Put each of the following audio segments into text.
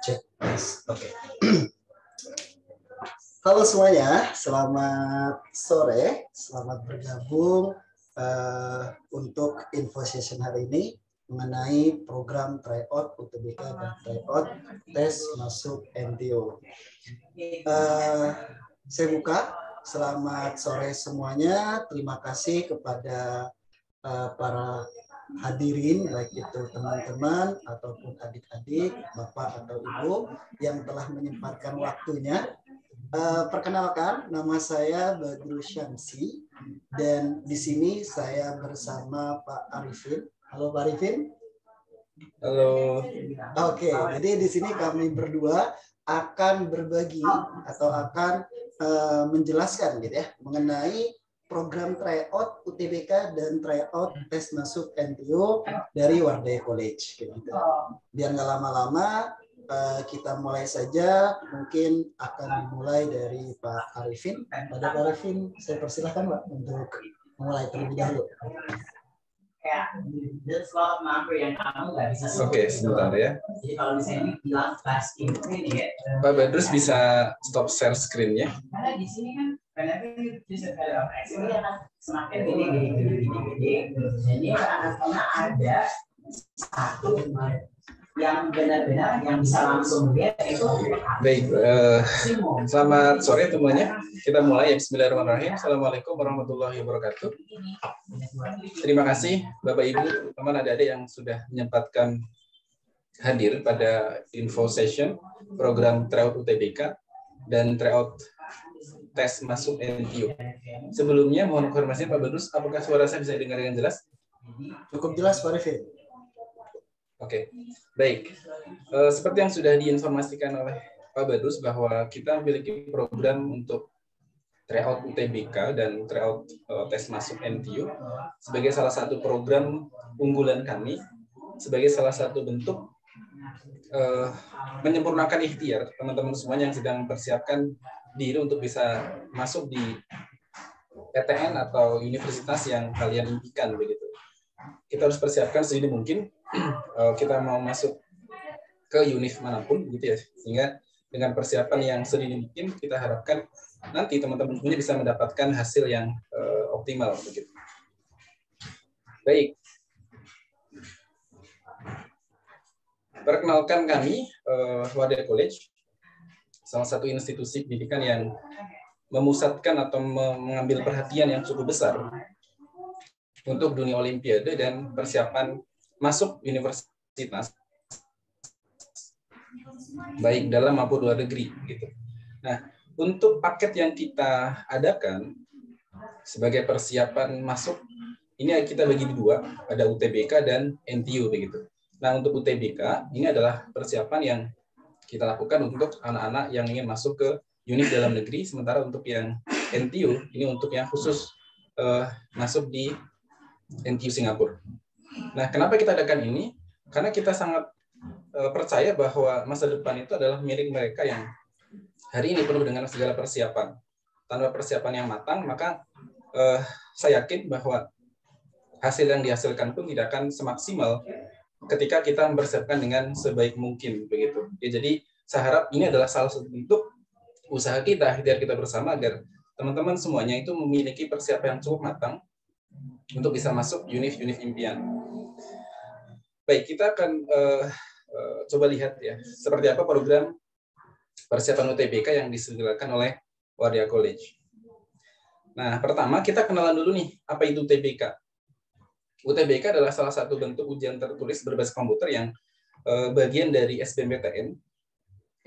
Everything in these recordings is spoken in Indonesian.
Cek. Oke. Halo semuanya, selamat sore, selamat bergabung untuk info session hari ini mengenai program tryout UTBK dan tryout tes masuk NTO. Saya buka. Selamat sore semuanya. Terima kasih kepada para hadirin, baik itu teman-teman ataupun adik-adik, bapak atau ibu yang telah menyempatkan waktunya. Perkenalkan, nama saya Badru Syamsi dan di sini saya bersama Pak Arifin. Halo Pak Arifin. Halo. Oke, jadi di sini kami berdua akan berbagi atau akan menjelaskan gitu ya mengenai program tryout UTBK dan tryout tes masuk NTO dari Wardaya College. Gitu. Biar nggak lama-lama, kita mulai saja. Mungkin akan dimulai dari Pak Arifin. Pada Pak Arifin, saya persilahkan Pak untuk mulai terlebih dahulu. Oke, sebentar ya. Jadi kalau misalnya ini bilang flash screen ya. Pak Badrus bisa stop share screen-nya? Karena di sini kan karena bisa kalau semakin gini. Jadi karena ada satu yang benar-benar yang bisa langsung lihat itu. Baik, selamat sore semuanya. Kita mulai ya. Bismillahirrahmanirrahim. Assalamualaikum warahmatullahi wabarakatuh. Terima kasih Bapak Ibu, teman adik-adik yang sudah menyempatkan hadir pada info session program tryout UTBK dan tryout tes masuk NTO. Sebelumnya mohon konfirmasi Pak Badrus, apakah suara saya bisa dengar dengan jelas? Cukup jelas Pak Arifin. Oke, baik. Seperti yang sudah diinformasikan oleh Pak Badrus bahwa kita memiliki program untuk tryout UTBK dan tryout tes masuk NTU sebagai salah satu program unggulan kami, sebagai salah satu bentuk menyempurnakan ikhtiar teman-teman semuanya yang sedang mempersiapkan diri untuk bisa masuk di PTN atau universitas yang kalian impikan begitu. Kita harus persiapkan sedini mungkin kita mau masuk ke univ manapun gitu ya, sehingga dengan persiapan yang sedini mungkin kita harapkan nanti teman-teman semuanya bisa mendapatkan hasil yang optimal begitu. Baik. Perkenalkan kami Wardaya College, salah satu institusi pendidikan yang memusatkan atau mengambil perhatian yang cukup besar untuk dunia olimpiade dan persiapan masuk universitas baik dalam maupun luar negeri gitu. Nah, untuk paket yang kita adakan sebagai persiapan masuk ini kita bagi dua, ada UTBK dan NTU begitu. Nah, untuk UTBK ini adalah persiapan yang kita lakukan untuk anak-anak yang ingin masuk ke univ dalam negeri, sementara untuk yang NTU ini untuk yang khusus masuk di NTU Singapura. Nah, kenapa kita adakan ini? Karena kita sangat percaya bahwa masa depan itu adalah milik mereka yang hari ini penuh dengan segala persiapan. Tanpa persiapan yang matang, maka saya yakin bahwa hasil yang dihasilkan pun tidak akan semaksimal ketika kita mempersiapkan dengan sebaik mungkin begitu. Ya, jadi saya harap ini adalah salah satu bentuk usaha kita, ikhtiar kita bersama agar teman-teman semuanya itu memiliki persiapan yang cukup matang untuk bisa masuk univ-univ impian. Baik, kita akan coba lihat ya seperti apa program persiapan UTBK yang diselenggarakan oleh Wardaya College. Nah, pertama kita kenalan dulu nih, apa itu UTBK? UTBK adalah salah satu bentuk ujian tertulis berbasis komputer yang bagian dari SBMPTN.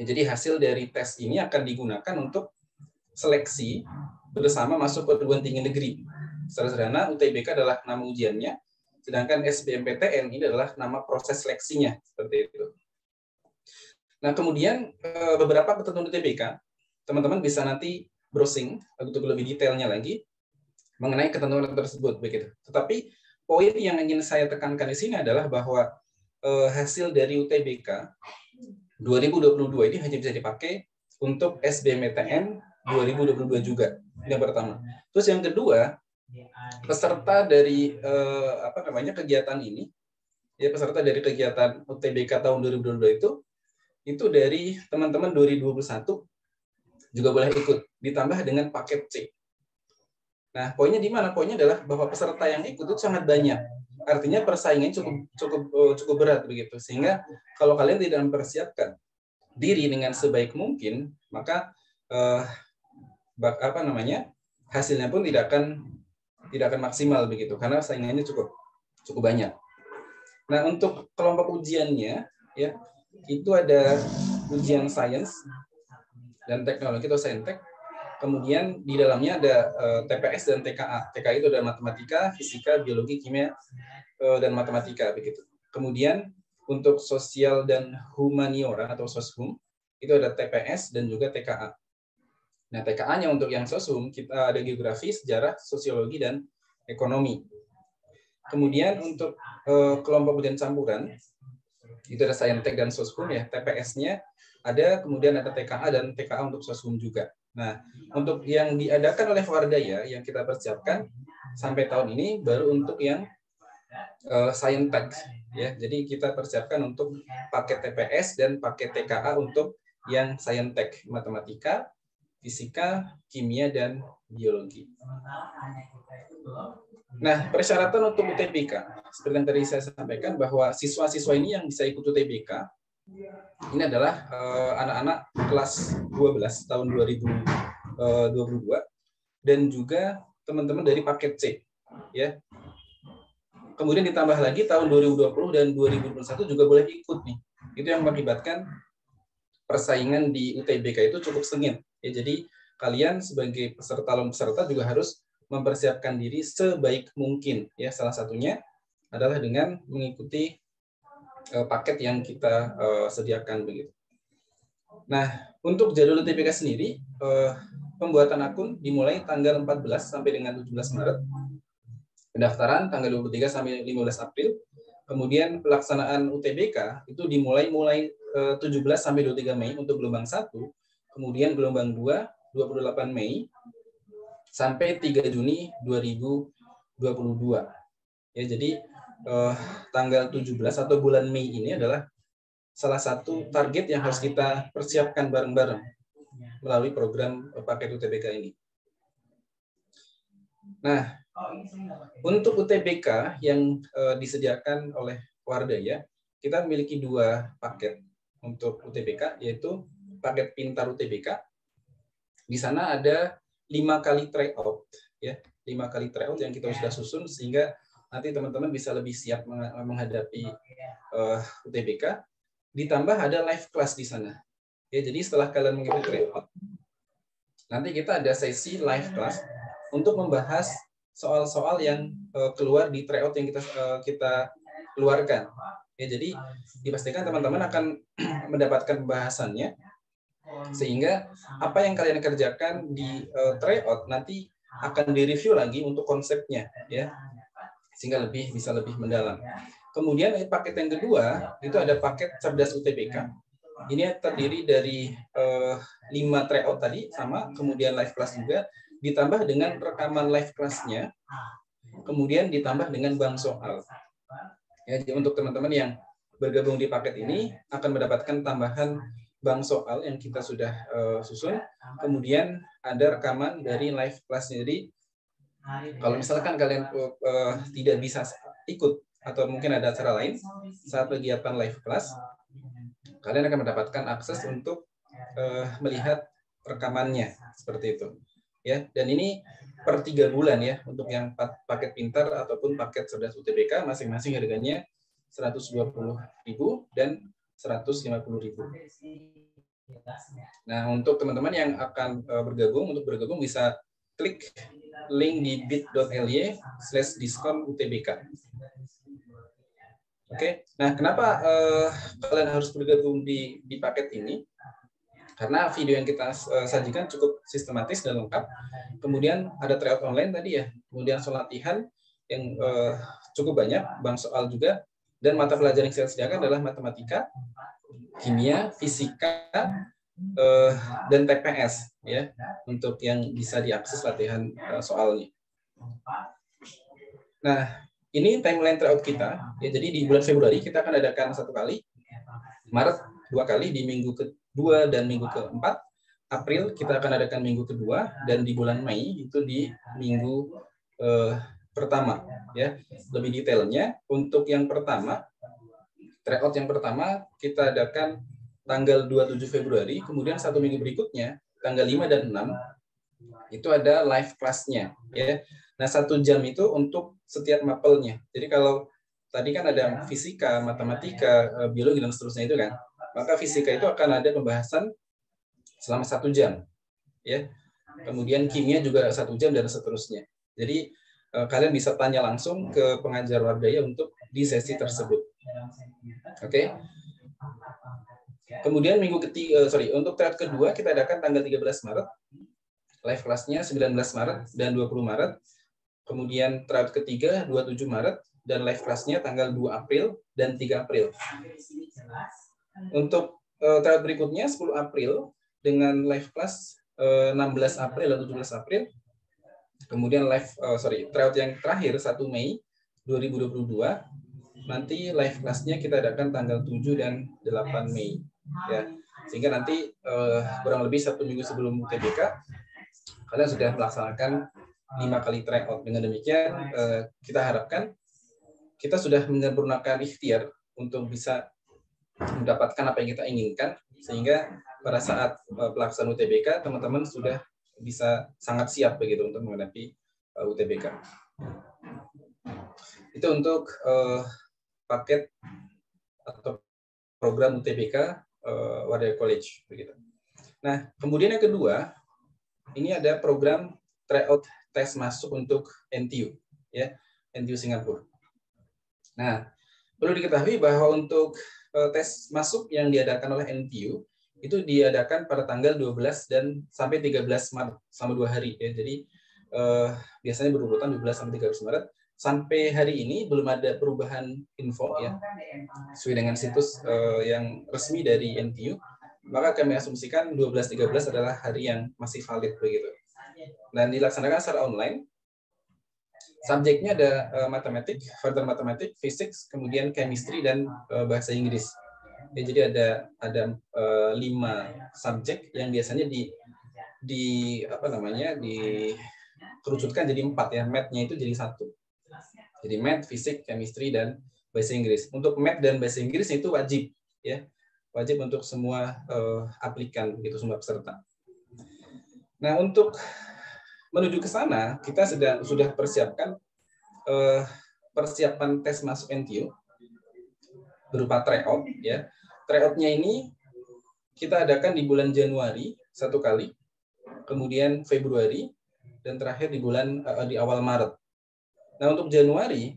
Ya, jadi hasil dari tes ini akan digunakan untuk seleksi bersama masuk perguruan tinggi negeri. Secara sederhana, UTBK adalah nama ujiannya, sedangkan SBMPTN ini adalah nama proses seleksinya, seperti itu. Nah, kemudian beberapa ketentuan UTBK, teman-teman bisa nanti browsing untuk lebih detailnya lagi mengenai ketentuan tersebut, begitu. Tetapi poin yang ingin saya tekankan di sini adalah bahwa hasil dari UTBK 2022 ini hanya bisa dipakai untuk SBMPTN 2022 juga. Ini yang pertama. Terus yang kedua, peserta dari kegiatan ini, ya peserta dari kegiatan UTBK tahun 2022 itu itu dari teman-teman 2021 juga boleh ikut, ditambah dengan paket C. Nah, poinnya di mana? Poinnya adalah bahwa peserta yang ikut itu sangat banyak. Artinya persaingan cukup berat begitu. Sehingga kalau kalian tidak mempersiapkan diri dengan sebaik mungkin, maka hasilnya pun tidak akan maksimal begitu, karena saingannya cukup banyak. Nah, untuk kelompok ujiannya ya, itu ada ujian sains dan teknologi atau saintek. Kemudian di dalamnya ada TPS dan TKA. TKA itu ada matematika, fisika, biologi, kimia, dan matematika begitu. Kemudian untuk sosial dan humaniora atau soshum itu ada TPS dan juga TKA. Nah, TKA-nya untuk yang soshum kita ada geografi, sejarah, sosiologi, dan ekonomi. Kemudian untuk kelompok ujian campuran itu ada saintek dan soshum ya. TPS-nya ada, kemudian ada TKA dan TKA untuk soshum juga. Nah, untuk yang diadakan oleh Wardaya yang kita persiapkan sampai tahun ini baru untuk yang saintek ya. Jadi kita persiapkan untuk paket TPS dan paket TKA untuk yang saintek, matematika, fisika, kimia, dan biologi. Nah, persyaratan untuk UTBK seperti yang tadi saya sampaikan bahwa siswa-siswa ini yang bisa ikut UTBK ini adalah anak-anak kelas 12 tahun 2022 dan juga teman-teman dari paket C ya. Kemudian ditambah lagi tahun 2020 dan 2021 juga boleh ikut nih. Itu yang mengakibatkan persaingan di UTBK itu cukup sengit ya. Jadi kalian sebagai calon peserta juga harus mempersiapkan diri sebaik mungkin ya. Salah satunya adalah dengan mengikuti paket yang kita sediakan begitu. Nah, untuk jadwal UTBK sendiri, pembuatan akun dimulai tanggal 14 sampai dengan 17 Maret. Pendaftaran tanggal 23 sampai 15 April. Kemudian pelaksanaan UTBK itu dimulai 17 sampai 23 Mei untuk gelombang 1. Kemudian gelombang 2, 28 Mei sampai 3 Juni 2022. Ya, jadi tanggal 17 atau bulan Mei ini adalah salah satu target yang harus kita persiapkan bareng-bareng melalui program paket UTBK ini. Nah, untuk UTBK yang disediakan oleh Wardaya, kita memiliki 2 paket untuk UTBK, yaitu paket Pintar UTBK. Di sana ada 5 kali tryout, ya, 5 kali tryout yang kita sudah susun sehingga nanti teman-teman bisa lebih siap menghadapi UTBK. Ditambah ada live class di sana. Ya, jadi setelah kalian mengikuti tryout, nanti kita ada sesi live class untuk membahas soal-soal yang keluar di tryout yang kita keluarkan. Ya, jadi dipastikan teman-teman akan mendapatkan pembahasannya sehingga apa yang kalian kerjakan di tryout nanti akan direview lagi untuk konsepnya ya. Sehingga bisa lebih mendalam. Kemudian paket yang kedua itu ada paket cerdas UTBK. Ini terdiri dari 5 tryout tadi sama, kemudian live class juga, ditambah dengan rekaman live class-nya, kemudian ditambah dengan bank soal. Ya, jadi untuk teman-teman yang bergabung di paket ini akan mendapatkan tambahan bank soal yang kita sudah susun, kemudian ada rekaman dari live class-nya. Jadi kalau misalkan kalian tidak bisa ikut atau mungkin ada acara lain saat kegiatan live class, kalian akan mendapatkan akses untuk melihat rekamannya seperti itu. Ya, dan ini per 3 bulan ya untuk yang paket pintar ataupun paket cerdas UTBK masing-masing harganya 120.000 dan 150.000. Nah, untuk teman-teman yang akan bergabung bisa klik link di bit.ly/diskon UTBK. Oke, nah kenapa kalian harus bergabung di paket ini? Karena video yang kita sajikan cukup sistematis dan lengkap. Kemudian ada tryout online tadi ya, kemudian soal latihan yang cukup banyak, bank soal juga, dan mata pelajaran yang saya sediakan adalah matematika, kimia, fisika, dan TPS ya, untuk yang bisa diakses latihan soalnya. Nah, ini timeline tryout kita ya. Jadi di bulan Februari kita akan adakan 1 kali, Maret 2 kali di minggu kedua dan minggu keempat. April kita akan adakan minggu kedua, dan di bulan Mei itu di minggu pertama. Ya, lebih detailnya untuk yang pertama, tryout yang pertama kita adakan tanggal 27 Februari, kemudian 1 minggu berikutnya tanggal 5 dan 6 itu ada live kelasnya, ya. Nah, 1 jam itu untuk setiap mapelnya. Jadi kalau tadi kan ada fisika, matematika, biologi dan seterusnya itu kan, maka fisika itu akan ada pembahasan selama 1 jam, ya. Kemudian kimia juga 1 jam dan seterusnya. Jadi kalian bisa tanya langsung ke pengajar Wardaya untuk di sesi tersebut. Oke. Kemudian minggu ketiga, untuk tryout kedua kita adakan tanggal 13 Maret. Live kelasnya 19 Maret dan 20 Maret. Kemudian tryout ketiga 27 Maret dan live kelasnya tanggal 2 April dan 3 April. Untuk tryout berikutnya 10 April dengan live kelas 16 April dan 17 April. Kemudian tryout yang terakhir 1 Mei 2022. Nanti live kelasnya kita adakan tanggal 7 dan 8 Mei. Ya. Sehingga nanti kurang lebih 1 minggu sebelum UTBK kalian sudah melaksanakan 5 kali tryout. Dengan demikian kita harapkan kita sudah menyempurnakan ikhtiar untuk bisa mendapatkan apa yang kita inginkan, sehingga pada saat pelaksanaan UTBK teman-teman sudah bisa sangat siap begitu untuk menghadapi UTBK. Itu untuk paket atau program UTBK Wardaya College begitu. Nah, kemudian yang kedua, ini ada program tryout tes masuk untuk NTU, ya, NTU Singapura. Nah, perlu diketahui bahwa untuk tes masuk yang diadakan oleh NTU itu diadakan pada tanggal 12 dan sampai 13 Maret, selama 2 hari, ya. Jadi biasanya berurutan 12 sampai 13 Maret. Sampai hari ini belum ada perubahan info, ya, sesuai dengan situs yang resmi dari NTU. Maka kami asumsikan 12-13 adalah hari yang masih valid begitu. Dan dilaksanakan secara online. Subjeknya ada matematik, further matematik, fisik, kemudian chemistry dan bahasa Inggris. Ya, jadi ada 5 subjek yang biasanya dikerucutkan jadi 4, ya. Math-nya itu jadi 1. Jadi math, fisik, chemistry dan bahasa Inggris. Untuk math dan bahasa Inggris itu wajib, ya. Wajib untuk semua aplikan, gitu, semua peserta. Nah, untuk menuju ke sana, kita sudah persiapkan persiapan tes masuk NTU berupa tryout, ya. Tryout-nya ini kita adakan di bulan Januari 1 kali, kemudian Februari, dan terakhir di awal Maret. Nah, untuk Januari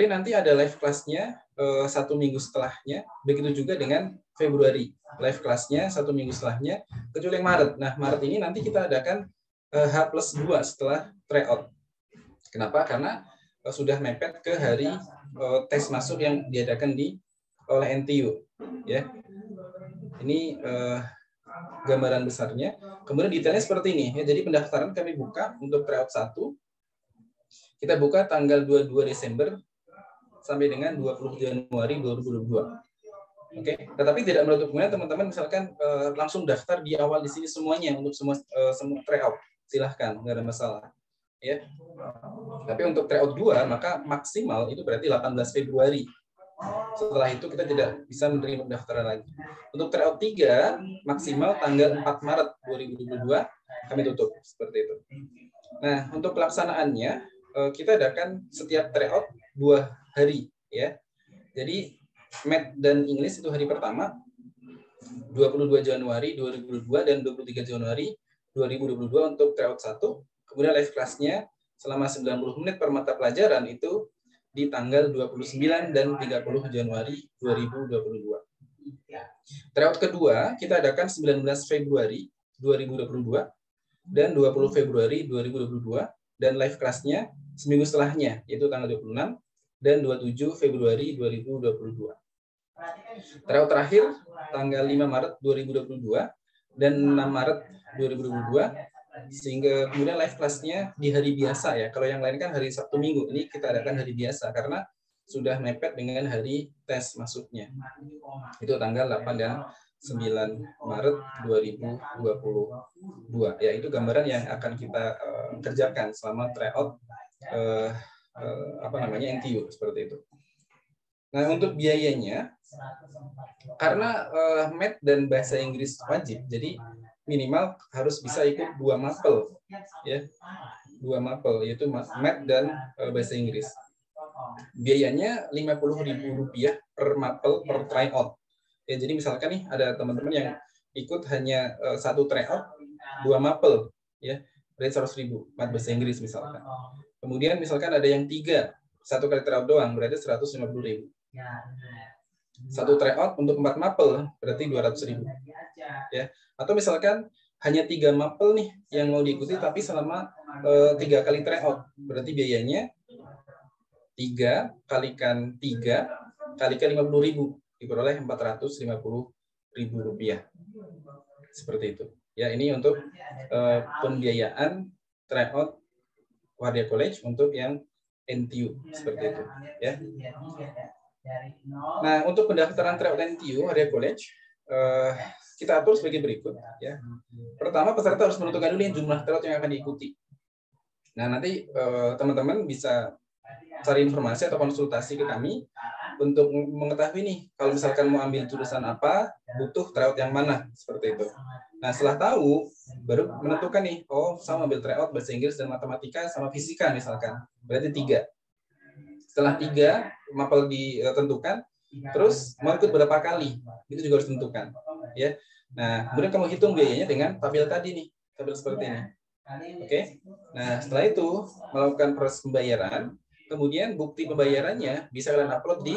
nanti ada live kelasnya 1 minggu setelahnya, begitu juga dengan Februari, live kelasnya 1 minggu setelahnya, kecuali Maret. Nah, Maret ini nanti kita adakan H+2 setelah tryout. Kenapa? Karena sudah mepet ke hari tes masuk yang diadakan oleh NTU, ya. Ini gambaran besarnya. Kemudian detailnya seperti ini, ya. Jadi pendaftaran kami buka untuk tryout 1. Kita buka tanggal 22 Desember sampai dengan 20 Januari 2022. Oke, tetapi tidak menutup kemungkinan teman-teman misalkan langsung daftar di awal di sini semuanya untuk semua tryout. Silahkan, nggak ada masalah. Ya. Tapi untuk tryout 2 maka maksimal itu berarti 18 Februari. Setelah itu kita tidak bisa menerima pendaftaran lagi. Untuk tryout 3 maksimal tanggal 4 Maret 2022 kami tutup seperti itu. Nah, untuk pelaksanaannya kita adakan setiap tryout 2 hari, ya. Jadi Math dan English itu hari pertama 22 Januari 2022 dan 23 Januari 2022 untuk tryout 1. Kemudian live kelasnya selama 90 menit per mata pelajaran itu di tanggal 29 dan 30 Januari 2022. Tryout kedua kita adakan 19 Februari 2022 dan 20 Februari 2022 dan live kelasnya seminggu setelahnya, yaitu tanggal 26 dan 27 Februari 2022. Tryout terakhir tanggal 5 Maret 2022 dan 6 Maret 2022, sehingga kemudian live kelasnya di hari biasa, ya. Kalau yang lain kan hari Sabtu Minggu, ini kita adakan hari biasa karena sudah mepet dengan hari tes masuknya. Itu tanggal 8 dan 9 Maret 2022. Ya, itu gambaran yang akan kita kerjakan selama tryout NTU seperti itu. Nah, untuk biayanya, karena Math dan bahasa Inggris wajib, jadi minimal harus bisa ikut 2 mapel, ya, 2 mapel, yaitu Math dan bahasa Inggris. Biayanya Rp50.000 per mapel per tryout. Ya, jadi misalkan nih ada teman-teman yang ikut hanya 1 tryout 2 mapel, ya, berarti 100.000 Math bahasa Inggris misalkan. Kemudian misalkan ada yang 3, 1 kali tryout doang, berarti 150.000. 1 tryout untuk 4 mapel berarti 200.000, ya. Atau misalkan hanya 3 mapel nih yang mau diikuti tapi selama 3 kali tryout, berarti biayanya 3 kalikan 3 kalikan 50.000 diperoleh Rp450.000. Seperti itu. Ya, ini untuk pembiayaan tryout Wardia College untuk yang NTU seperti itu, ya. Nah, untuk pendaftaran tryout NTU Wardia College kita atur sebagai berikut, ya. Pertama, peserta harus menentukan dulu jumlah tryout yang akan diikuti. Nah, nanti teman-teman bisa cari informasi atau konsultasi ke kami untuk mengetahui nih, kalau misalkan mau ambil jurusan apa, butuh tryout yang mana, seperti itu. Nah, setelah tahu, baru menentukan nih, oh, saya ambil tryout bahasa Inggris dan matematika sama fisika misalkan, berarti 3. Setelah 3 mapel ditentukan, terus mau ikut berapa kali, itu juga harus ditentukan, ya. Nah, kemudian kamu hitung biayanya dengan tabel tadi nih, tabel seperti ini. Oke. Nah, setelah itu melakukan proses pembayaran. Kemudian bukti pembayarannya bisa kalian upload di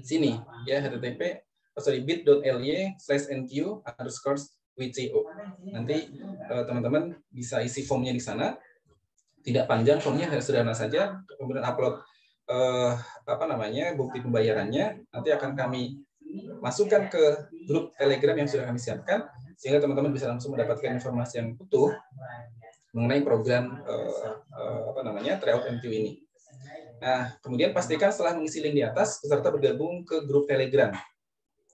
sini, ya, bit.ly/ntu_wco. Nanti teman-teman bisa isi formnya di sana. Tidak panjang formnya, sederhana saja. Kemudian upload bukti pembayarannya. Nanti akan kami masukkan ke grup Telegram yang sudah kami siapkan, sehingga teman-teman bisa langsung mendapatkan informasi yang utuh mengenai program tryout NTU ini. Nah, kemudian pastikan setelah mengisi link di atas, peserta bergabung ke grup Telegram.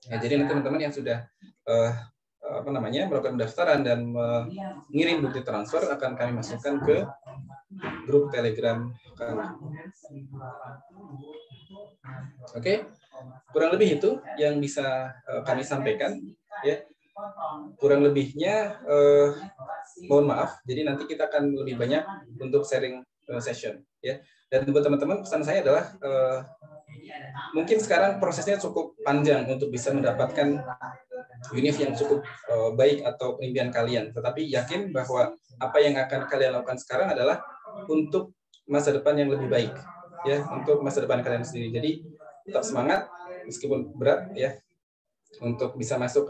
Ya, jadi nanti teman-teman yang sudah melakukan pendaftaran dan mengirim bukti transfer akan kami masukkan ke grup Telegram kami. Oke, kurang lebih itu yang bisa kami sampaikan, ya. Kurang lebihnya mohon maaf. Jadi nanti kita akan lebih banyak untuk sharing session, ya. Dan buat teman-teman, pesan saya adalah mungkin sekarang prosesnya cukup panjang untuk bisa mendapatkan univ yang cukup baik atau impian kalian. Tetapi yakin bahwa apa yang akan kalian lakukan sekarang adalah untuk masa depan yang lebih baik, ya, untuk masa depan kalian sendiri. Jadi tetap semangat meskipun berat, ya, untuk bisa masuk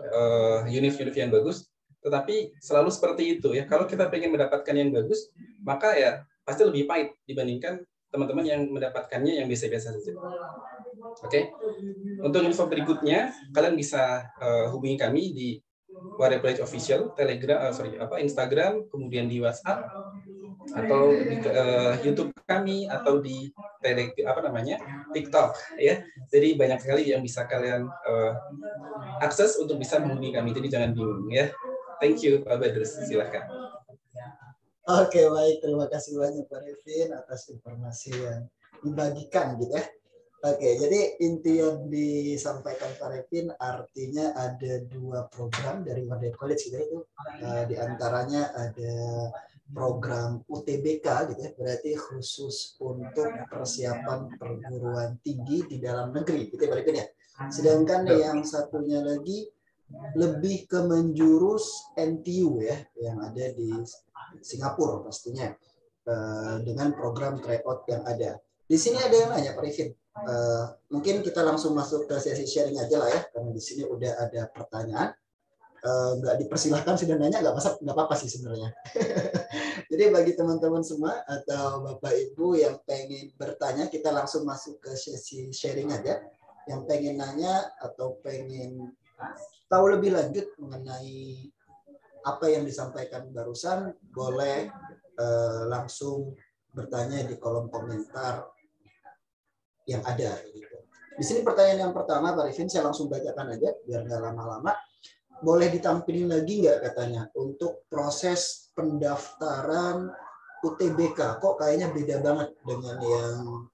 univ-univ yang bagus. Tetapi selalu seperti itu, ya. Kalau kita ingin mendapatkan yang bagus, maka ya pasti lebih pahit dibandingkan teman-teman yang mendapatkannya yang biasa-biasa saja. Oke. Untuk info berikutnya, kalian bisa hubungi kami di Wardia College Official, Telegram, Instagram, kemudian di WhatsApp, atau di YouTube kami, atau di TikTok, ya. Jadi banyak sekali yang bisa kalian akses untuk bisa menghubungi kami. Jadi jangan bingung, ya. Thank you, Pak Badrus. Silakan. Oke, baik. Terima kasih banyak Pak Revin atas informasi yang dibagikan, gitu, ya. Oke, jadi inti yang disampaikan Pak Revin artinya ada 2 program dari Wardia College, gitu, itu di antaranya ada program UTBK, gitu, ya, berarti khusus untuk persiapan perguruan tinggi di dalam negeri, gitu, ya, Pak Revin, ya. Sedangkan yang satunya lagi lebih ke menjurus NTU, ya, yang ada di Singapura pastinya, dengan program tryout yang ada. Di sini ada yang nanya Pak Revin. Mungkin kita langsung masuk ke sesi sharing aja lah, ya, karena di sini udah ada pertanyaan. Nggak dipersilahkan sudah nanya, nggak apa-apa sih sebenarnya. Jadi bagi teman-teman semua atau Bapak Ibu yang pengen bertanya, kita langsung masuk ke sesi sharing aja. Yang pengen nanya atau pengen tahu lebih lanjut mengenai apa yang disampaikan barusan, boleh langsung bertanya di kolom komentar yang ada. Gitu. Di sini pertanyaan yang pertama, Pak Rifin, saya langsung bacakan aja biar nggak lama-lama. Boleh ditampilin lagi nggak katanya untuk proses pendaftaran UTBK? Kok kayaknya beda banget dengan yang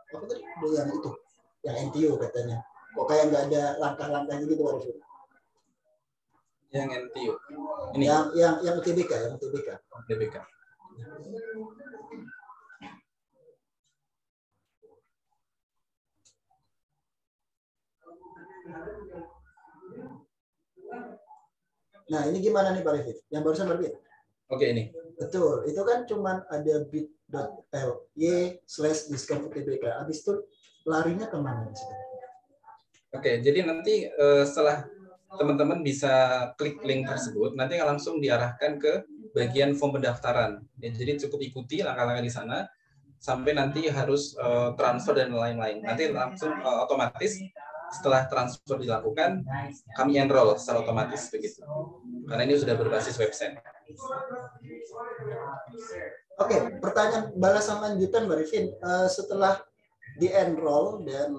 apa tadi? Dengan itu, yang NTU katanya. Kok kayak nggak ada langkah-langkahnya gitu, Pak Rifin? Yang NTU. Ini. Yang UTBK, UTBK. Nah, ini gimana nih Pak Rifin? Yang barusan terbit? Oke, ini. Betul, itu kan cuman ada bit.ly/discount UTBK. Habis itu larinya kemana? Oke, jadi nanti setelah teman-teman bisa klik link tersebut, nanti langsung diarahkan ke bagian form pendaftaran. Ya, jadi cukup ikuti langkah-langkah di sana sampai nanti harus transfer dan lain-lain. Nanti langsung otomatis setelah transfer dilakukan, kami enroll secara otomatis begitu. Karena ini sudah berbasis website. Oke, pertanyaan balasan lanjutan Mbak Rifin. Setelah di-enroll dan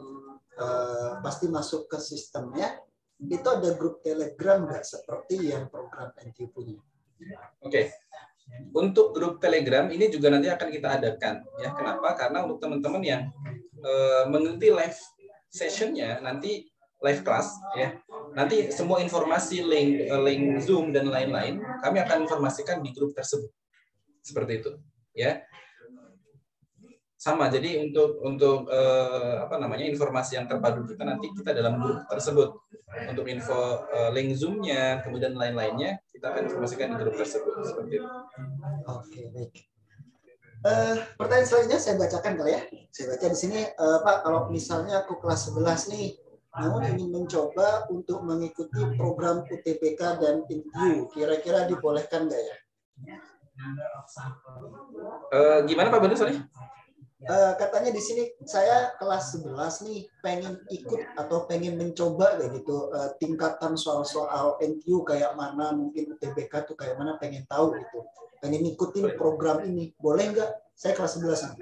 pasti masuk ke sistemnya, itu ada grup Telegram nggak seperti yang program NTU punya? Oke. Untuk grup Telegram ini juga nanti akan kita adakan. Ya, kenapa? Karena untuk teman-teman yang mengikuti live sessionnya nanti live class ya, nanti semua informasi link Zoom dan lain-lain kami akan informasikan di grup tersebut seperti itu ya. Sama, jadi untuk informasi yang terpadu kita nanti kita dalam grup tersebut untuk info link Zoom-nya kemudian lain-lainnya kita akan informasikan di grup tersebut seperti itu. Oke, baik. Pertanyaan selanjutnya saya bacakan kali ya. Saya baca di sini, Pak, kalau misalnya aku kelas 11 nih, namun ingin mencoba untuk mengikuti program UTBK dan NTU, kira-kira dibolehkan nggak ya? Gimana Pak Banu, sorry? Katanya di sini saya kelas 11 nih, pengen ikut atau pengen mencoba kayak gitu, tingkatan soal-soal NTU kayak mana, mungkin UTBK tuh kayak mana, pengen tahu gitu. Pengen ngikutin program ini, boleh nggak? Saya kelas 11.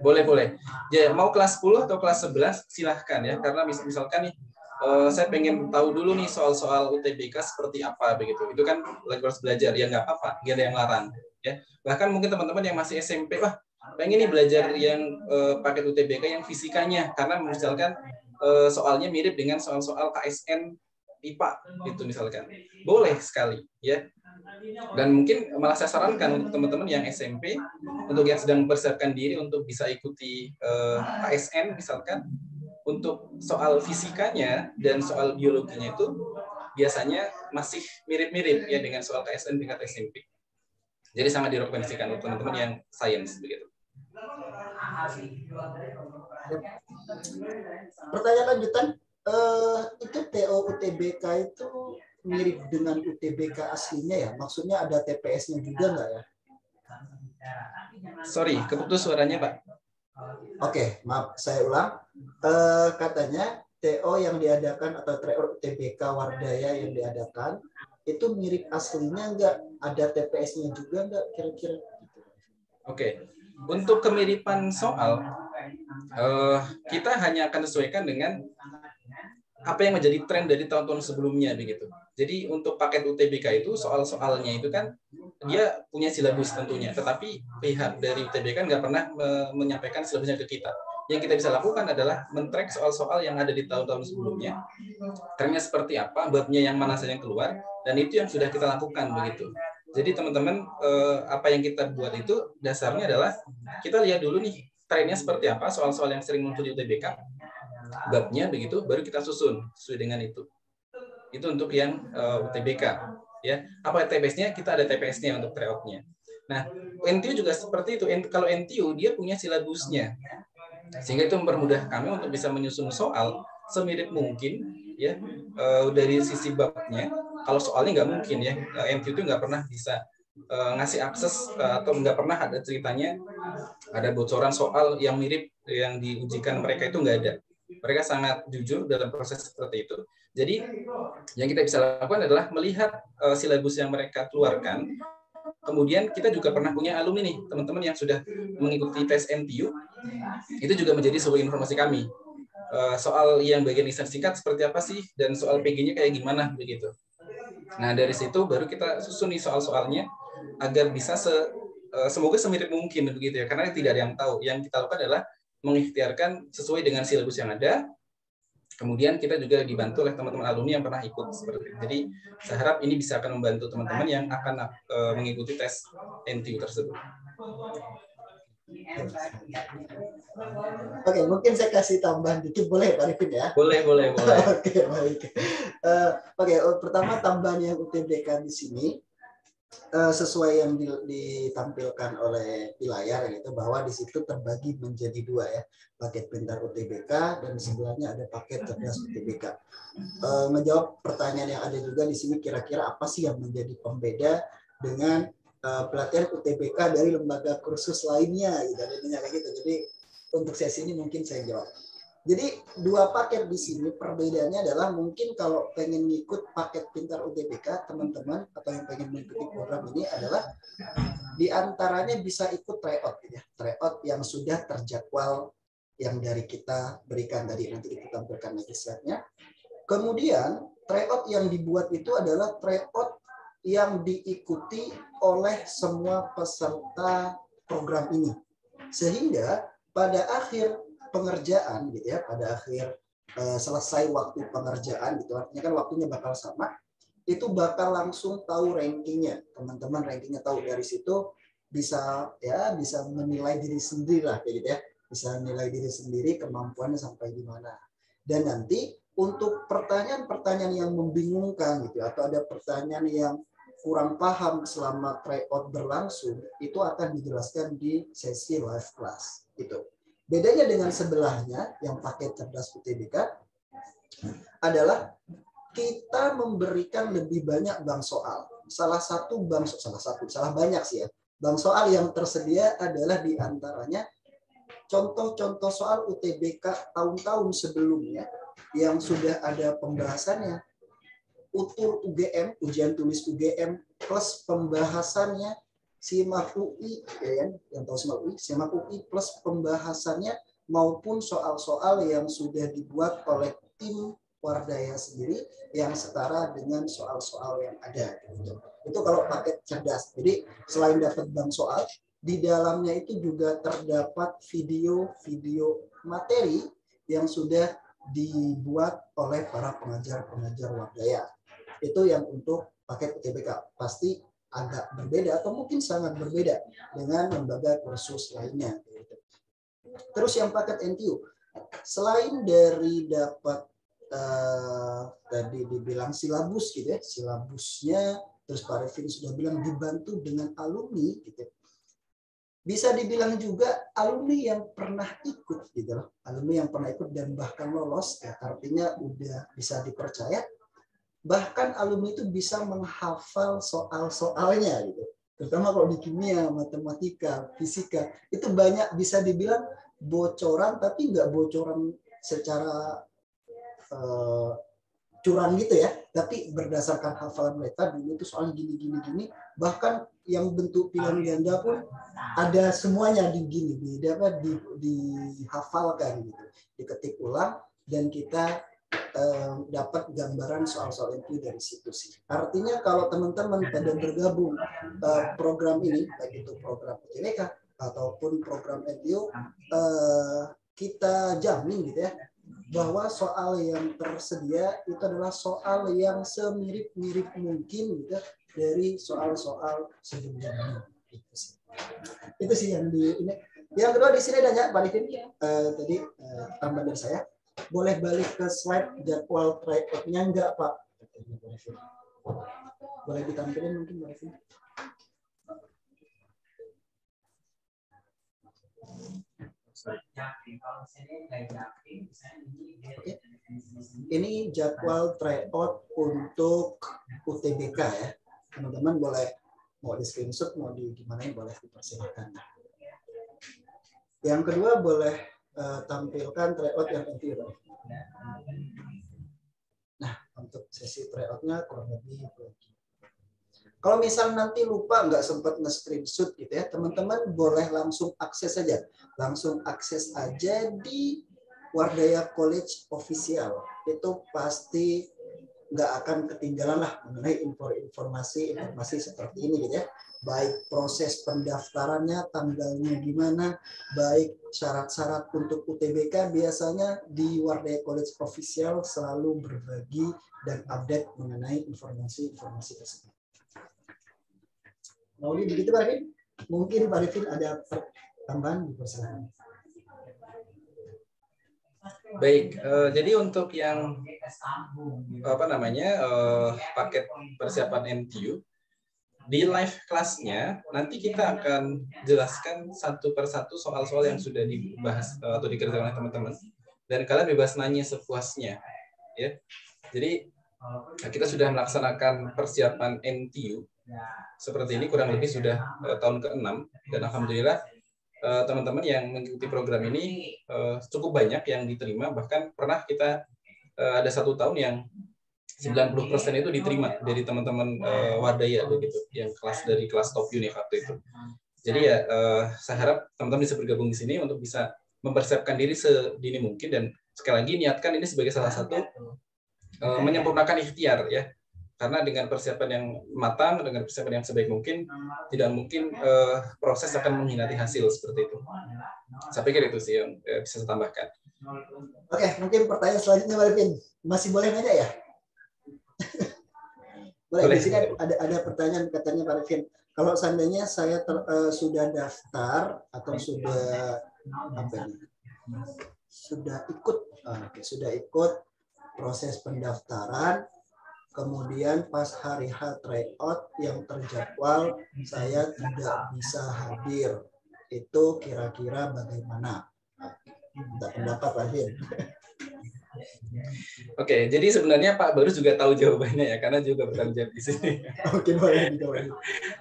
Boleh. Ya, mau kelas 10 atau kelas 11 silahkan ya, karena misalkan nih saya pengen tahu dulu nih soal-soal UTBK seperti apa begitu. Itu kan lagi harus belajar, ya nggak apa-apa, nggak ada yang larang ya. Bahkan mungkin teman-teman yang masih SMP, wah pengen nih belajar yang paket UTBK yang fisikanya, karena misalkan soalnya mirip dengan soal-soal KSN IPA itu misalkan. Boleh sekali ya. Dan mungkin malah saya sarankan untuk teman-teman yang SMP, untuk yang sedang mempersiapkan diri untuk bisa ikuti KSN misalkan, untuk soal fisikanya dan soal biologinya itu biasanya masih mirip-mirip ya dengan soal KSN tingkat SMP. Jadi sangat direkomendasikan untuk teman-teman yang sains begitu. Pertanyaan lanjutan, itu TO UTBK itu mirip dengan UTBK aslinya ya? Maksudnya ada TPS-nya juga nggak ya? Sorry, keputus suaranya Pak. Oke, maaf, saya ulang. Katanya TO yang diadakan atau tryout UTBK Wardaya yang diadakan itu mirip aslinya nggak? Ada TPS-nya juga nggak kira-kira? Oke, untuk kemiripan soal kita hanya akan sesuaikan dengan apa yang menjadi tren dari tahun-tahun sebelumnya begitu. Jadi untuk paket UTBK itu soal-soalnya itu kan dia punya silabus tentunya, tetapi pihak dari UTBK nggak pernah menyampaikan silabusnya ke kita. Yang kita bisa lakukan adalah men-track soal-soal yang ada di tahun-tahun sebelumnya, trennya seperti apa, babnya yang mana saja yang keluar, dan itu yang sudah kita lakukan begitu. Jadi teman-teman, apa yang kita buat itu dasarnya adalah kita lihat dulu nih trennya seperti apa, soal-soal yang sering muncul di UTBK, babnya begitu, baru kita susun sesuai dengan itu. Itu untuk yang UTBK ya. Apa TPS-nya? Kita ada TPS-nya untuk tryout-nya. Nah, NTU juga seperti itu. Kalau NTU dia punya silabusnya, sehingga itu mempermudah kami untuk bisa menyusun soal semirip mungkin ya, dari sisi babnya. Kalau soalnya nggak mungkin ya, NTU itu nggak pernah bisa ngasih akses atau nggak pernah ada ceritanya ada bocoran soal yang mirip yang diujikan mereka, itu nggak ada. Mereka sangat jujur dalam proses seperti itu. Jadi yang kita bisa lakukan adalah melihat silabus yang mereka keluarkan, Kemudian kita juga pernah punya alumni nih, teman-teman yang sudah mengikuti tes NTU, itu juga menjadi sebuah informasi kami. Soal yang bagian lisan singkat seperti apa sih, dan soal PG-nya kayak gimana, begitu. Nah, dari situ baru kita susun nih soal-soalnya, agar bisa semoga semirip mungkin, begitu ya, karena tidak ada yang tahu. Yang kita lakukan adalah mengikhtiarkan sesuai dengan silabus yang ada. Kemudian kita juga dibantu oleh teman-teman alumni yang pernah ikut seperti itu. Jadi saya harap ini bisa akan membantu teman-teman yang akan mengikuti tes NTU tersebut. Oke, mungkin saya kasih tambahan dikit, boleh Pak Arifin ya? Boleh. Oke, baik. Oke, pertama tambahan yang UTBK di sini sesuai yang ditampilkan oleh di layar, gitu, bahwa di situ terbagi menjadi dua ya, paket pintar UTBK dan sebelahnya ada paket cerdas UTBK. Menjawab pertanyaan yang ada juga di sini, kira-kira apa sih yang menjadi pembeda dengan pelatihan UTBK dari lembaga kursus lainnya, gitu. Jadi untuk sesi ini mungkin saya jawab. Jadi dua paket di sini perbedaannya adalah mungkin kalau pengen ngikut paket pintar UTBK teman-teman atau yang pengen mengikuti program ini adalah diantaranya bisa ikut tryout, gitu ya. Tryout yang sudah terjadwal yang dari kita berikan tadi, nanti kita tampilkan lagi slide-nya. Kemudian tryout yang dibuat itu adalah tryout yang diikuti oleh semua peserta program ini, sehingga pada akhir pengerjaan, gitu ya, pada akhir selesai waktu pengerjaan, gitu, artinya kan waktunya bakal sama, itu bakal langsung tahu rankingnya, teman-teman rankingnya tahu. Dari situ bisa menilai diri sendiri lah, kayak gitu ya, bisa nilai diri sendiri kemampuannya sampai di mana. Dan nanti untuk pertanyaan-pertanyaan yang membingungkan, gitu, atau ada pertanyaan yang kurang paham selama tryout berlangsung, itu akan dijelaskan di sesi live class, gitu. Bedanya dengan sebelahnya yang pakai cerdas UTBK adalah kita memberikan lebih banyak bank soal. Salah banyak sih ya. Bank soal yang tersedia adalah diantaranya contoh-contoh soal UTBK tahun-tahun sebelumnya yang sudah ada pembahasannya, utur UGM, ujian tulis UGM, plus pembahasannya SIMAK UI, ya, yang tahu SIMAK UI plus pembahasannya maupun soal-soal yang sudah dibuat oleh tim Wardaya sendiri yang setara dengan soal-soal yang ada. Itu kalau paket cerdas. Jadi selain dapat bank soal, di dalamnya itu juga terdapat video-video materi yang sudah dibuat oleh para pengajar-pengajar Wardaya. Itu yang untuk paket UTBK. Pasti agak berbeda atau mungkin sangat berbeda dengan lembaga kursus lainnya. Terus yang paket NTU, selain dari dapat tadi dibilang silabus, gitu ya, silabusnya, terus Pak Arifin sudah bilang dibantu dengan alumni, gitu. Bisa dibilang juga alumni yang pernah ikut, gitu loh, alumni yang pernah ikut dan bahkan lolos, ya, artinya udah bisa dipercaya. Bahkan alumni itu bisa menghafal soal-soalnya, gitu. Terutama kalau di kimia, matematika, fisika, itu banyak bisa dibilang bocoran, tapi nggak bocoran secara curang gitu ya, tapi berdasarkan hafalan mereka dulu itu soal gini. Bahkan yang bentuk pilihan ganda pun ada semuanya dihafalkan, gitu, diketik ulang, dan kita dapat gambaran soal-soal itu dari situ sih. Artinya kalau teman-teman pada bergabung program ini, baik itu program UTBK ataupun program NTU, kita jamin, gitu ya, bahwa soal yang tersedia itu adalah soal yang semirip-mirip mungkin, gitu, dari soal-soal sebelumnya. Itu sih yang di ini. Yang kedua di sini ada Pak Arifin, tadi tambahan dari saya. Boleh balik ke slide jadwal tryout-nya enggak, Pak? Boleh ditampilin mungkin, Pak Arifin? Oke. Ini jadwal tryout untuk UTBK ya. Teman-teman boleh mau di screenshot, mau di gimana, boleh dipersilakan. Yang kedua boleh tampilkan tryout yang NTU. Nah, untuk sesi tryout-nya kurang lebih begini. Kalau misal nanti lupa nggak sempat nge-screenshot gitu ya, teman-teman boleh langsung akses aja. Langsung akses aja di Wardaya College Official. Itu pasti nggak akan ketinggalan lah mengenai informasi seperti ini gitu ya. Baik proses pendaftarannya, tanggalnya gimana, baik syarat-syarat untuk UTBK, biasanya di Wardaya College Official selalu berbagi dan update mengenai informasi-informasi tersebut. Mau begitu Pak Arifin? Mungkin Pak Arifin ada tambahan, dipersilakan. Baik, jadi untuk yang paket persiapan MTU di live kelasnya nanti kita akan jelaskan satu persatu soal-soal yang sudah dibahas atau dikerjakan oleh teman-teman, dan kalian bebas nanya sepuasnya, ya. Jadi kita sudah melaksanakan persiapan MTU seperti ini kurang lebih sudah tahun ke-6, dan alhamdulillah teman-teman yang mengikuti program ini cukup banyak yang diterima. Bahkan pernah kita ada 1 tahun yang 90% itu diterima dari teman-teman Wardaya begitu, yang dari kelas top unit waktu itu. Jadi ya saya harap teman-teman bisa bergabung di sini untuk bisa mempersiapkan diri sedini mungkin, dan sekali lagi niatkan ini sebagai salah satu menyempurnakan ikhtiar ya. Karena dengan persiapan yang matang, dengan persiapan yang sebaik mungkin, tidak mungkin proses akan mengkhianati hasil seperti itu. Saya pikir itu sih yang bisa saya tambahkan. Oke, mungkin pertanyaan selanjutnya Pak Arifin. Masih boleh nanya ya? Boleh. Di sini ada pertanyaan katanya Pak Arifin. Kalau seandainya saya sudah daftar atau sudah sudah ikut proses pendaftaran, kemudian pas hari H tryout yang terjadwal saya tidak bisa hadir, itu kira-kira bagaimana? Tidak pendapat Pak Arifin. Oke, jadi sebenarnya Pak Barus juga tahu jawabannya ya, karena juga bertanggung jawab di sini. Oke, boleh.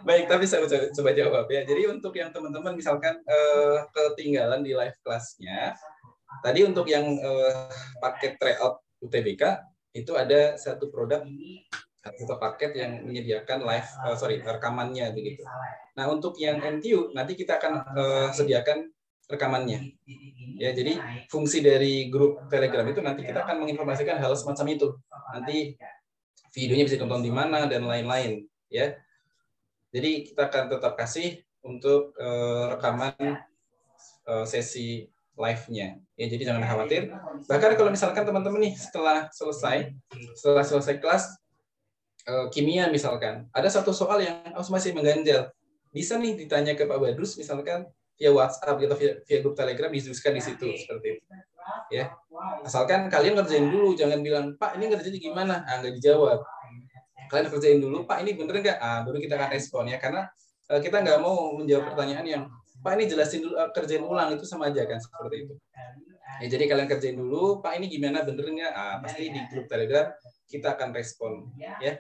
Baik, tapi saya coba jawab ya. Jadi untuk yang teman-teman misalkan ketinggalan di live kelasnya, tadi untuk yang paket tryout UTBK itu ada satu produk atau paket yang menyediakan rekamannya begitu. Nah, untuk yang MTU nanti kita akan sediakan rekamannya. Ya, jadi fungsi dari grup Telegram itu nanti kita akan menginformasikan hal semacam itu. Nanti videonya bisa ditonton di mana dan lain-lain, ya. Jadi kita akan tetap kasih untuk rekaman sesi live-nya. Ya, jadi jangan khawatir. Bahkan kalau misalkan teman-teman nih setelah selesai kelas kimia misalkan, ada satu soal yang masih mengganjal, bisa nih ditanya ke Pak Badrus misalkan via WhatsApp atau via grup Telegram, didiskusikan di situ seperti itu. Ya. Asalkan kalian ngerjain dulu, jangan bilang, "Pak, ini ngerjainnya gimana?" Nggak dijawab. Kalian kerjain dulu, "Pak, ini bener nggak?" Baru kita akan respon ya, karena kita nggak mau menjawab pertanyaan yang, "Pak, ini jelasin dulu, kerjain ulang," itu sama aja kan seperti itu. Ya, jadi kalian kerjain dulu, "Pak, ini gimana, bener nggak?" Pasti di grup Telegram kita akan respon ya.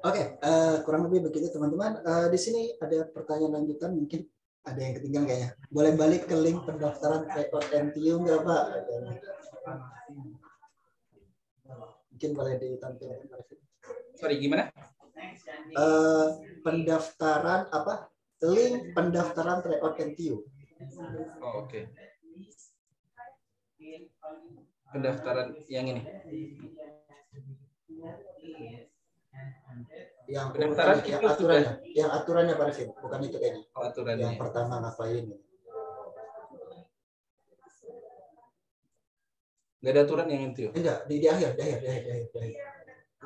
Oke, kurang lebih begitu teman-teman. Di sini ada pertanyaan lanjutan, mungkin ada yang ketinggalan kayaknya. Boleh balik ke link pendaftaran tryout MTU nggak Pak? Mungkin boleh ditampilkan. Sorry, gimana? Pendaftaran link pendaftaran tryout MTU. Oh, oke. Pendaftaran yang ini. Yang pendaftaran yang itu aturannya, sudah. Yang aturannya Pak Arifin, bukan itu kayaknya. Aturannya. Yang pertama ngapain? Nggak ada aturan yang itu. Enggak, di akhir.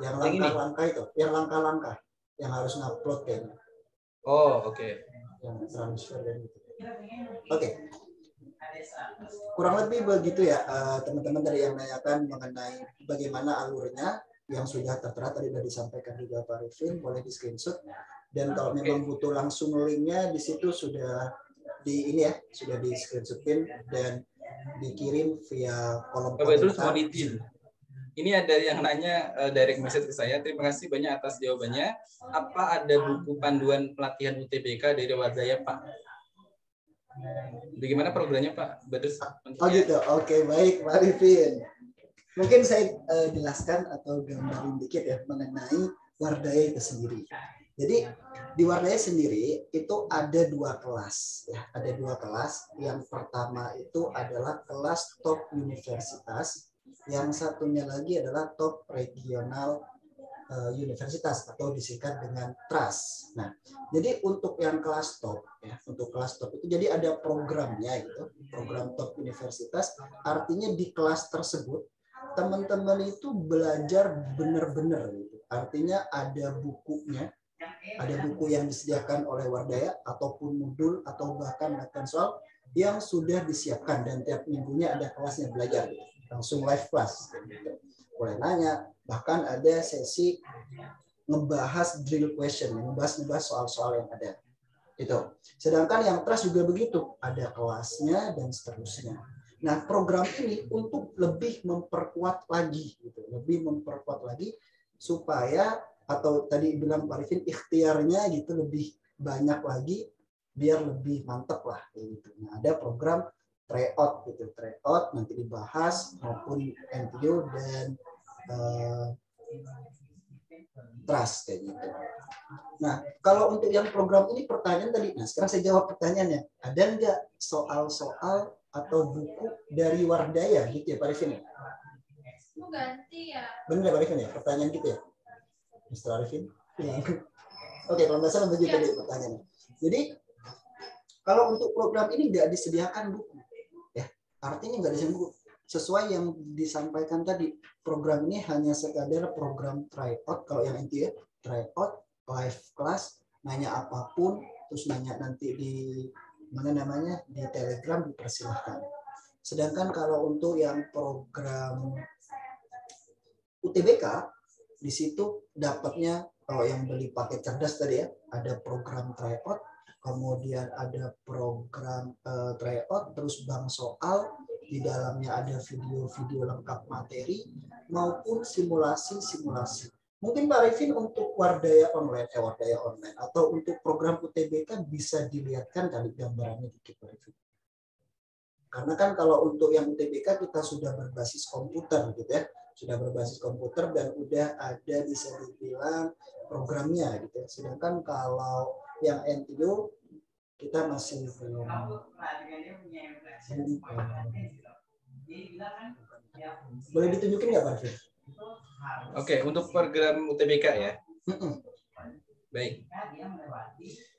Yang langkah-langkah itu, yang langkah-langkah yang harus ngupload kayaknya. Oh, oke. Yang transfer dan itu. Oke. Kurang lebih begitu ya teman-teman dari yang menanyakan mengenai bagaimana alurnya yang sudah tertera tadi sudah disampaikan juga Pak Arifin, boleh di screenshot, dan kalau memang butuh langsung linknya di situ sudah sudah di screenshotin dan dikirim via kolom komentar. Ini ada yang nanya direct message ke saya. Terima kasih banyak atas jawabannya. Apa ada buku panduan pelatihan UTBK dari Wardaya, Pak? Bagaimana programnya, Pak? Oh gitu. Oke, baik Pak Arifin. Mungkin saya jelaskan atau gambarin dikit ya mengenai Wardaya itu sendiri. Jadi di Wardaya sendiri itu ada 2 kelas ya, ada 2 kelas. Yang pertama itu adalah kelas top universitas, yang satunya lagi adalah top regional universitas atau disingkat dengan TRAS. Nah, jadi untuk yang kelas top ya, untuk kelas top itu jadi ada programnya gitu, program top universitas. Artinya di kelas tersebut teman-teman itu belajar benar-benar gitu. Artinya ada bukunya, ada buku yang disediakan oleh Wardaya ataupun modul atau bahkan soal yang sudah disiapkan dan tiap minggunya ada kelasnya belajar gitu. Langsung live class gitu. Boleh nanya, bahkan ada sesi ngebahas drill question, ngebahas soal-soal yang ada. Itu. Sedangkan yang TRAS juga begitu, ada kelasnya dan seterusnya. Nah, program ini untuk lebih memperkuat lagi gitu, lebih memperkuat lagi supaya atau tadi bilang Pak Arifin ikhtiarnya gitu lebih banyak lagi biar lebih mantap lah gitu. Nah, ada program tryout gitu, tryout nanti dibahas maupun NTU dan trust kayak gitu. Nah, kalau untuk yang program ini pertanyaan tadi, nah sekarang saya jawab pertanyaannya. Ada nggak soal-soal atau buku dari Wardaya gitu ya Pak Arifin? Ganti ya. Benar Pak Arifin ya? Pertanyaan gitu ya? Mr. Arifin? Ya. Oke, kalau nggak salah begitu tadi pertanyaannya. Jadi, kalau untuk program ini nggak disediakan buku, ya artinya nggak disediakan buku. Sesuai yang disampaikan tadi, program ini hanya sekadar program tryout. Kalau yang NTU ya, tryout, live class, nanya apapun, terus nanya nanti di mana namanya di Telegram dipersilahkan. Sedangkan kalau untuk yang program UTBK, di situ dapatnya kalau yang beli paket cerdas tadi ya, ada program tryout, kemudian ada program tryout, terus bank soal. Di dalamnya ada video-video lengkap materi maupun simulasi-simulasi. Mungkin Pak Arifin untuk Wardaya online atau untuk program UTBK bisa dilihatkan kali gambarannya dikit Pak Arifin. Karena kan kalau untuk yang UTBK kita sudah berbasis komputer gitu ya, sudah berbasis komputer dan udah ada bisa dibilang programnya gitu. Sedangkan kalau yang NTU kita masih belum boleh ditunjukin nggak Pak Arifin? Oke, untuk program UTBK ya. Baik.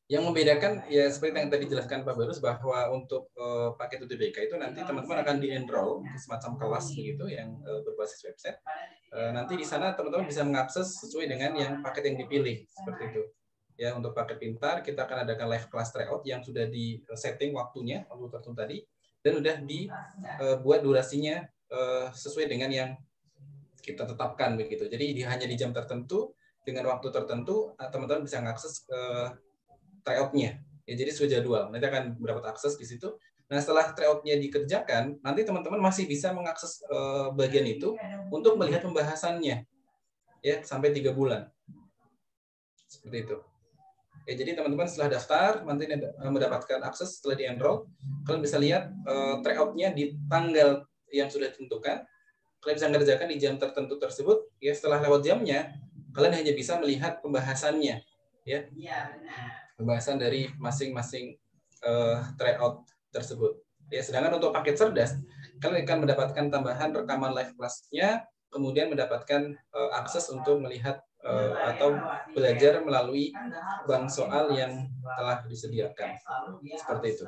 Yang membedakan ya seperti yang tadi dijelaskan Pak Barus bahwa untuk paket UTBK itu nanti teman-teman akan di-enroll ke semacam kelas begitu yang berbasis website. Nanti di sana teman-teman bisa mengakses sesuai dengan yang paket yang dipilih seperti itu. Ya, untuk paket pintar kita akan adakan live class tryout yang sudah di setting waktunya waktu tertentu tadi dan sudah dibuat durasinya sesuai dengan yang kita tetapkan begitu. Jadi hanya di jam tertentu dengan waktu tertentu teman-teman bisa mengakses tryout-nya. Ya, jadi sesuai jadwal. Nanti akan mendapat akses di situ. Nah, setelah tryout-nya dikerjakan, nanti teman-teman masih bisa mengakses bagian itu untuk melihat pembahasannya. Ya, sampai 3 bulan. Seperti itu. Ya, jadi teman-teman setelah daftar, nanti mendapatkan akses setelah di-enroll. Kalian bisa lihat tryout-nya di tanggal yang sudah ditentukan. Kalian bisa mengerjakan di jam tertentu tersebut. Ya, setelah lewat jamnya, kalian hanya bisa melihat pembahasannya. Ya, pembahasan dari masing-masing tryout tersebut. Ya, sedangkan untuk paket cerdas, kalian akan mendapatkan tambahan rekaman live class-nya, kemudian mendapatkan akses untuk melihat atau belajar melalui bank soal yang telah disediakan. Seperti itu.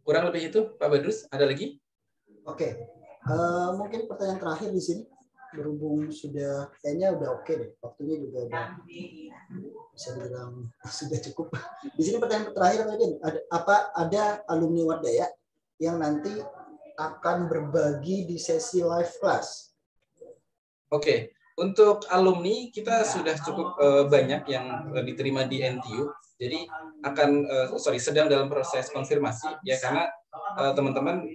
Kurang lebih itu, Pak Badrus. Ada lagi? Oke. Mungkin pertanyaan terakhir di sini. Berhubung sudah kayaknya udah oke deh. Waktunya juga udah bisa dibilang sudah cukup. Di sini pertanyaan terakhir mungkin ada alumni Wardaya yang nanti akan berbagi di sesi live class. Oke, untuk alumni kita sudah cukup banyak yang diterima di NTU. Jadi sedang dalam proses konfirmasi ya, karena teman-teman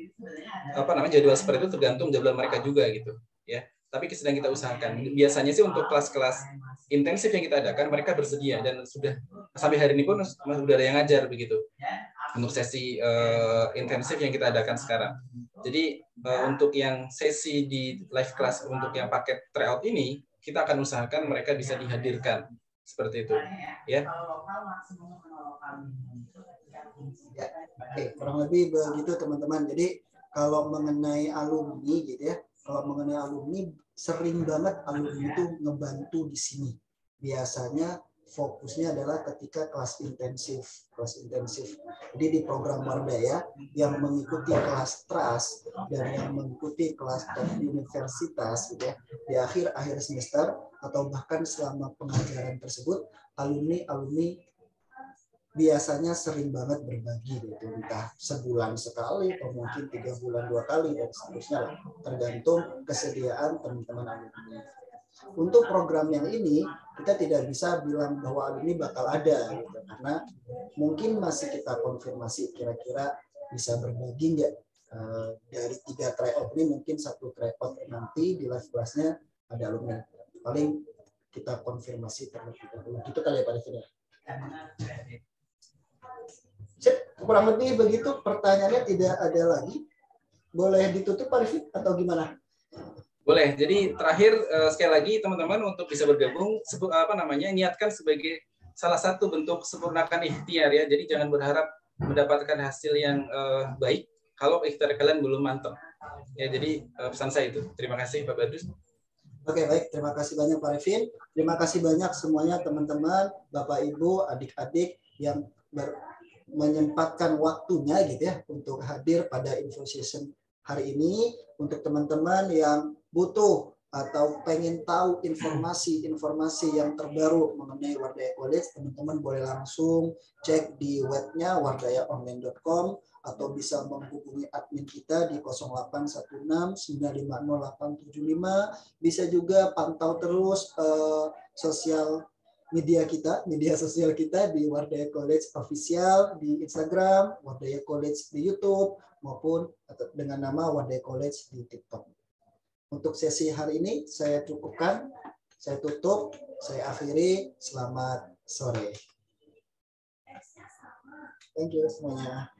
jadwal seperti itu tergantung jadwal mereka juga gitu ya. Tapi sedang kita usahakan. Biasanya sih untuk kelas-kelas intensif yang kita adakan mereka bersedia dan sudah sampai hari ini pun sudah ada yang ngajar begitu. Untuk sesi intensif yang kita adakan sekarang. Jadi untuk yang sesi di live class untuk yang paket tryout ini, kita akan usahakan mereka bisa dihadirkan seperti itu, ya. Ya, oke, kurang lebih begitu teman-teman. Jadi kalau mengenai alumni gitu ya, kalau mengenai alumni sering banget alumni itu ngebantu di sini. Biasanya fokusnya adalah ketika kelas intensif. Jadi di program Wardaya yang mengikuti kelas trust dan yang mengikuti kelas universitas gitu ya, di akhir semester atau bahkan selama pengajaran tersebut, alumni biasanya sering banget berbagi gitu, entah sebulan sekali atau mungkin 3 bulan 2 kali dan seterusnya lah, tergantung kesediaan teman-teman alumni. Untuk program yang ini kita tidak bisa bilang bahwa alumni bakal ada gitu, karena mungkin masih kita konfirmasi kira-kira bisa berbagi nggak dari 3 tryout ini, mungkin 1 tryout nanti di live kelasnya ada alumni, paling kita konfirmasi terlebih dahulu gitu kali ya Pak Devin ya. Kurang lebih begitu, pertanyaannya tidak ada lagi. Boleh ditutup Pak Rifik atau gimana? Boleh. Jadi terakhir sekali lagi teman-teman untuk bisa bergabung niatkan sebagai salah satu bentuk sempurnakan ikhtiar ya. Jadi jangan berharap mendapatkan hasil yang baik kalau ikhtiar kalian belum mantap. Ya, jadi pesan saya itu. Terima kasih Pak Badrus. Oke, baik. Terima kasih banyak Pak Rifin. Terima kasih banyak semuanya teman-teman, Bapak Ibu, adik-adik yang menyempatkan waktunya gitu ya untuk hadir pada info session hari ini. Untuk teman-teman yang butuh atau pengen tahu informasi yang terbaru mengenai Wardaya College, teman-teman boleh langsung cek di webnya wardayaonline.com atau bisa menghubungi admin kita di 0816950875. Bisa juga pantau terus media sosial kita di Wardaya College Official di Instagram, Wardaya College di YouTube, maupun dengan nama Wardaya College di TikTok. Untuk sesi hari ini saya cukupkan, saya tutup, saya akhiri. Selamat sore. Thank you semuanya.